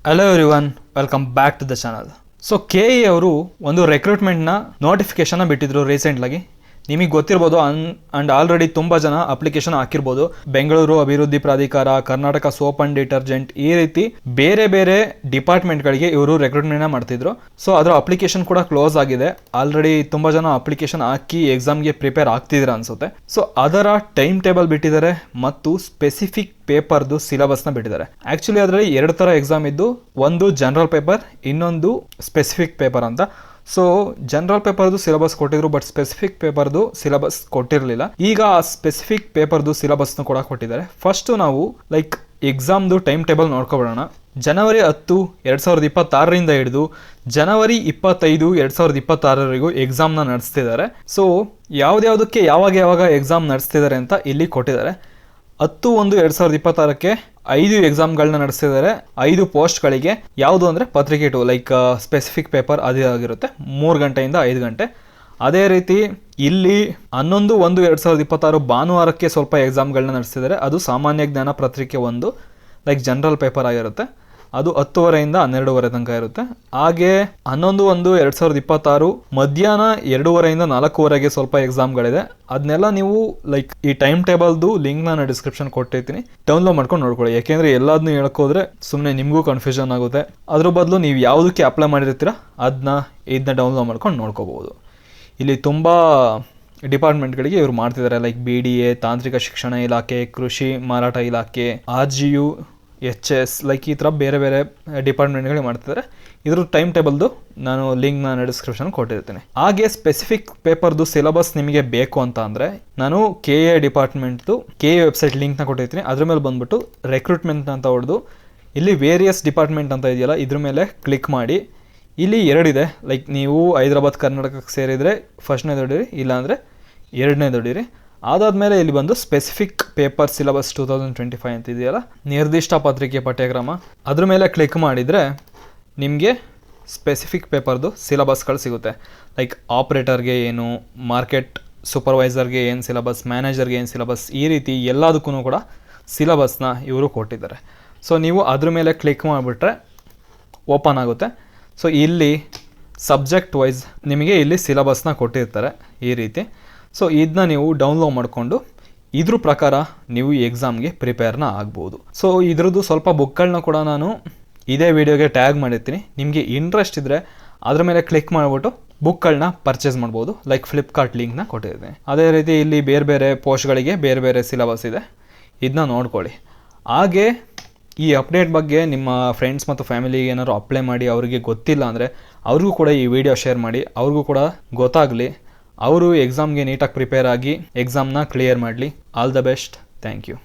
Hello everyone, welcome back to the channel. So KE ಅವರು ಒಂದು ರೆಕ್ರೂಟ್ಮೆಂಟ್ನ ನೋಟಿಫಿಕೇಶನ್ನ ಬಿಟ್ಟಿದ್ರು ರೀಸೆಂಟ್ಲಾಗಿ. ನಿಮಗೆ ಗೊತ್ತಿರ್ಬೋದು ಅಂಡ್ ಆಲ್ರೆಡಿ ತುಂಬ ಜನ ಅಪ್ಲಿಕೇಶನ್ ಹಾಕಿರ್ಬೋದು. ಬೆಂಗಳೂರು ಅಭಿವೃದ್ಧಿ ಪ್ರಾಧಿಕಾರ, ಕರ್ನಾಟಕ ಸೋಪ್ ಅಂಡ್ ಡಿಟರ್ಜೆಂಟ್, ಈ ರೀತಿ ಬೇರೆ ಬೇರೆ ಡಿಪಾರ್ಟ್ಮೆಂಟ್ಗಳಿಗೆ ಇವರು ರೆಕ್ರೂಟ್ಮೆಂಟ್ನ ಮಾಡ್ತಿದ್ರು. ಸೊ ಅದರ ಅಪ್ಲಿಕೇಶನ್ ಕೂಡ ಕ್ಲೋಸ್ ಆಗಿದೆ. ಆಲ್ರೆಡಿ ತುಂಬ ಜನ ಅಪ್ಲಿಕೇಶನ್ ಹಾಕಿ ಎಕ್ಸಾಮ್ಗೆ ಪ್ರಿಪೇರ್ ಆಗ್ತಿದ್ದೀರಾ ಅನ್ಸುತ್ತೆ. ಸೊ ಅದರ ಟೈಮ್ ಟೇಬಲ್ ಬಿಟ್ಟಿದ್ದಾರೆ ಮತ್ತು ಸ್ಪೆಸಿಫಿಕ್ ಪೇಪರ್ದು ಸಿಲೆಬಸ್ನ ಬಿಟ್ಟಿದ್ದಾರೆ. ಆ್ಯಕ್ಚುಲಿ ಅದರಲ್ಲಿ 2 ಥರ ಎಕ್ಸಾಮ್ ಇದ್ದು, ಒಂದು ಜನರಲ್ ಪೇಪರ್, ಇನ್ನೊಂದು ಸ್ಪೆಸಿಫಿಕ್ ಪೇಪರ್ ಅಂತ. ಸೊ ಜನರಲ್ ಪೇಪರ್ದು ಸಿಲೆಬಸ್ ಕೊಟ್ಟಿದ್ರು, ಬಟ್ ಸ್ಪೆಸಿಫಿಕ್ ಪೇಪರ್ದು ಸಿಲೆಬಸ್ ಕೊಟ್ಟಿರಲಿಲ್ಲ. ಈಗ ಆ ಸ್ಪೆಸಿಫಿಕ್ ಪೇಪರ್ದು ಸಿಲೆಬಸ್ನು ಕೂಡ ಕೊಟ್ಟಿದ್ದಾರೆ. ಫಸ್ಟು ನಾವು ಎಕ್ಸಾಮ್ದು ಟೈಮ್ ಟೇಬಲ್ ನೋಡ್ಕೊಬಿಡೋಣ. ಜನವರಿ 10, 2026ರಿಂದ ಹಿಡಿದು ಜನವರಿ 25, 2026ವರೆಗೂ ಎಕ್ಸಾಮ್ನ ನಡೆಸ್ತಿದ್ದಾರೆ. ಸೊ ಯಾವ್ದ್ಯಾವುದಕ್ಕೆ ಯಾವಾಗ ಎಕ್ಸಾಮ್ ನಡೆಸ್ತಿದ್ದಾರೆ ಅಂತ ಇಲ್ಲಿ ಕೊಟ್ಟಿದ್ದಾರೆ. 10/1/2026ಕ್ಕೆ 5 ಎಕ್ಸಾಮ್ಗಳನ್ನ ನಡೆಸ್ತಿದ್ದಾರೆ. 5 ಪೋಸ್ಟ್ಗಳಿಗೆ. ಯಾವುದು ಅಂದರೆ ಪತ್ರಿಕೆ 2, ಲೈಕ್ ಸ್ಪೆಸಿಫಿಕ್ ಪೇಪರ್ ಅದಾಗಿರುತ್ತೆ, 3 ಗಂಟೆಯಿಂದ 5 ಗಂಟೆ. ಅದೇ ರೀತಿ ಇಲ್ಲಿ 11/1/2026 ಭಾನುವಾರಕ್ಕೆ ಸ್ವಲ್ಪ ಎಕ್ಸಾಮ್ಗಳನ್ನ ನಡೆಸ್ತಿದ್ದಾರೆ. ಅದು ಸಾಮಾನ್ಯ ಜ್ಞಾನ ಪತ್ರಿಕೆ 1, ಲೈಕ್ ಜನರಲ್ ಪೇಪರ್ ಆಗಿರುತ್ತೆ. ಅದು 10:30ಯಿಂದ 12:30 ತನಕ ಇರುತ್ತೆ. ಹಾಗೆ 11/1/2026 ಮಧ್ಯಾಹ್ನ 2:30ಯಿಂದ 4:00ವರೆಗೆ ಸ್ವಲ್ಪ ಎಕ್ಸಾಮ್ಗಳಿದೆ. ಅದನ್ನೆಲ್ಲ ನೀವು ಲೈಕ್ ಈ ಟೈಮ್ ಟೇಬಲ್ದು ಲಿಂಕ್ ನಾನು ಡಿಸ್ಕ್ರಿಪ್ಷನ್ ಕೊಟ್ಟಿರ್ತೀನಿ, ಡೌನ್ಲೋಡ್ ಮಾಡ್ಕೊಂಡು ನೋಡ್ಕೊಳ್ಳಿ. ಯಾಕೆಂದರೆ ಎಲ್ಲದನ್ನೂ ಹೇಳ್ಕೋದ್ರೆ ಸುಮ್ಮನೆ ನಿಮಗೂ ಕನ್ಫ್ಯೂಷನ್ ಆಗುತ್ತೆ. ಅದ್ರ ಬದಲು ನೀವು ಯಾವುದಕ್ಕೆ ಅಪ್ಲೈ ಮಾಡಿರ್ತೀರ ಇದನ್ನ ಡೌನ್ಲೋಡ್ ಮಾಡ್ಕೊಂಡು ನೋಡ್ಕೋಬಹುದು. ಇಲ್ಲಿ ತುಂಬ ಡಿಪಾರ್ಟ್ಮೆಂಟ್ಗಳಿಗೆ ಇವರು ಮಾಡ್ತಿದ್ದಾರೆ, ಲೈಕ್ BDA, ತಾಂತ್ರಿಕ ಶಿಕ್ಷಣ ಇಲಾಖೆ, ಕೃಷಿ ಮಾರಾಟ ಇಲಾಖೆ, RGU, HS, ಲೈಕ್ ಈ ಥರ ಬೇರೆ ಬೇರೆ ಡಿಪಾರ್ಟ್ಮೆಂಟ್ಗಳಿಗೆ ಮಾಡ್ತಿದ್ದಾರೆ. ಇದ್ರ ಟೈಮ್ ಟೇಬಲ್ದು ನಾನು ಲಿಂಕ್ನ ಡಿಸ್ಕ್ರಿಪ್ಷನ್ ಕೊಟ್ಟಿರ್ತೀನಿ. ಹಾಗೆ ಸ್ಪೆಸಿಫಿಕ್ ಪೇಪರ್ದು ಸಿಲೆಬಸ್ ನಿಮಗೆ ಬೇಕು ಅಂತ ಅಂದರೆ ನಾನು KA ಡಿಪಾರ್ಟ್ಮೆಂಟ್ದು KA ವೆಬ್ಸೈಟ್ ಲಿಂಕ್ನ ಕೊಟ್ಟಿರ್ತೀನಿ. ಅದ್ರ ಮೇಲೆ ಬಂದುಬಿಟ್ಟು ರೆಕ್ರೂಟ್ಮೆಂಟ್ ಅಂತ ಹೊಡೆದು ಇಲ್ಲಿ ವೇರಿಯಸ್ ಡಿಪಾರ್ಟ್ಮೆಂಟ್ ಅಂತ ಇದೆಯಲ್ಲ, ಇದ್ರ ಮೇಲೆ ಕ್ಲಿಕ್ ಮಾಡಿ. ಇಲ್ಲಿ 2 ಇದೆ, ಲೈಕ್ ನೀವು ಹೈದರಾಬಾದ್ ಕರ್ನಾಟಕಕ್ಕೆ ಸೇರಿದರೆ ಫಸ್ಟ್ನೇ ಹೊಡೀರಿ, ಇಲ್ಲಾಂದರೆ 2ನೇ ಹೊಡೀರಿ. ಅದಾದಮೇಲೆ ಇಲ್ಲಿ ಬಂದು ಸ್ಪೆಸಿಫಿಕ್ ಪೇಪರ್ ಸಿಲೆಬಸ್ 2025 ಅಂತ ಇದೆಯಲ್ಲ, ನಿರ್ದಿಷ್ಟ ಪತ್ರಿಕೆ ಪಠ್ಯಕ್ರಮ, ಅದ್ರ ಮೇಲೆ ಕ್ಲಿಕ್ ಮಾಡಿದರೆ ನಿಮಗೆ ಸ್ಪೆಸಿಫಿಕ್ ಪೇಪರ್ದು ಸಿಲೆಬಸ್ಗಳು ಸಿಗುತ್ತೆ. ಲೈಕ್ ಆಪ್ರೇಟರ್ಗೆ ಏನು, ಮಾರ್ಕೆಟ್ ಸೂಪರ್ವೈಸರ್ಗೆ ಏನು ಸಿಲೆಬಸ್, ಮ್ಯಾನೇಜರ್ಗೆ ಏನು ಸಿಲೆಬಸ್, ಈ ರೀತಿ ಎಲ್ಲದಕ್ಕೂ ಕೂಡ ಸಿಲೆಬಸ್ನ ಇವರು ಕೊಟ್ಟಿದ್ದಾರೆ. ಸೊ ನೀವು ಅದ್ರ ಮೇಲೆ ಕ್ಲಿಕ್ ಮಾಡಿಬಿಟ್ರೆ ಓಪನ್ ಆಗುತ್ತೆ. ಸೊ ಇಲ್ಲಿ ಸಬ್ಜೆಕ್ಟ್ ವೈಸ್ ನಿಮಗೆ ಇಲ್ಲಿ ಸಿಲೆಬಸ್ನ ಕೊಟ್ಟಿರ್ತಾರೆ ಈ ರೀತಿ. ಸೊ ಇದನ್ನ ನೀವು ಡೌನ್ಲೋಡ್ ಮಾಡಿಕೊಂಡು ಇದ್ರ ಪ್ರಕಾರ ನೀವು ಎಕ್ಸಾಮ್ಗೆ ಪ್ರಿಪೇರ್ನ ಆಗ್ಬೋದು. ಸೊ ಇದ್ರದ್ದು ಸ್ವಲ್ಪ ಬುಕ್ಗಳನ್ನ ಕೂಡ ನಾನು ಇದೇ ವಿಡಿಯೋಗೆ ಟ್ಯಾಗ್ ಮಾಡಿರ್ತೀನಿ. ನಿಮಗೆ ಇಂಟ್ರೆಸ್ಟ್ ಇದ್ದರೆ ಅದ್ರ ಮೇಲೆ ಕ್ಲಿಕ್ ಮಾಡಿಬಿಟ್ಟು ಬುಕ್ಗಳನ್ನ ಪರ್ಚೇಸ್ ಮಾಡ್ಬೋದು. ಲೈಕ್ ಫ್ಲಿಪ್ಕಾರ್ಟ್ ಲಿಂಕ್ನ ಕೊಟ್ಟಿರ್ತೀನಿ. ಅದೇ ರೀತಿ ಇಲ್ಲಿ ಬೇರೆ ಬೇರೆ ಪೋಸ್ಟ್ಗಳಿಗೆ ಬೇರೆ ಬೇರೆ ಸಿಲೆಬಸ್ ಇದೆ, ಇದನ್ನ ನೋಡ್ಕೊಳ್ಳಿ. ಹಾಗೆ ಈ ಅಪ್ಡೇಟ್ ಬಗ್ಗೆ ನಿಮ್ಮ ಫ್ರೆಂಡ್ಸ್ ಮತ್ತು ಫ್ಯಾಮಿಲಿಗೆ ಏನಾದ್ರು ಅಪ್ಲೈ ಮಾಡಿ ಅವರಿಗೆ ಗೊತ್ತಿಲ್ಲ ಅಂದರೆ ಅವ್ರಿಗೂ ಕೂಡ ಈ ವಿಡಿಯೋ ಶೇರ್ ಮಾಡಿ, ಅವ್ರಿಗೂ ಕೂಡ ಗೊತ್ತಾಗಲಿ. ಅವರು ಎಕ್ಸಾಮ್ಗೆ ನೀಟಾಗಿ ಪ್ರಿಪೇರ್ ಆಗಿ ಎಕ್ಸಾಮ್ನ ಕ್ಲಿಯರ್ ಮಾಡಲಿ. All the best. Thank you.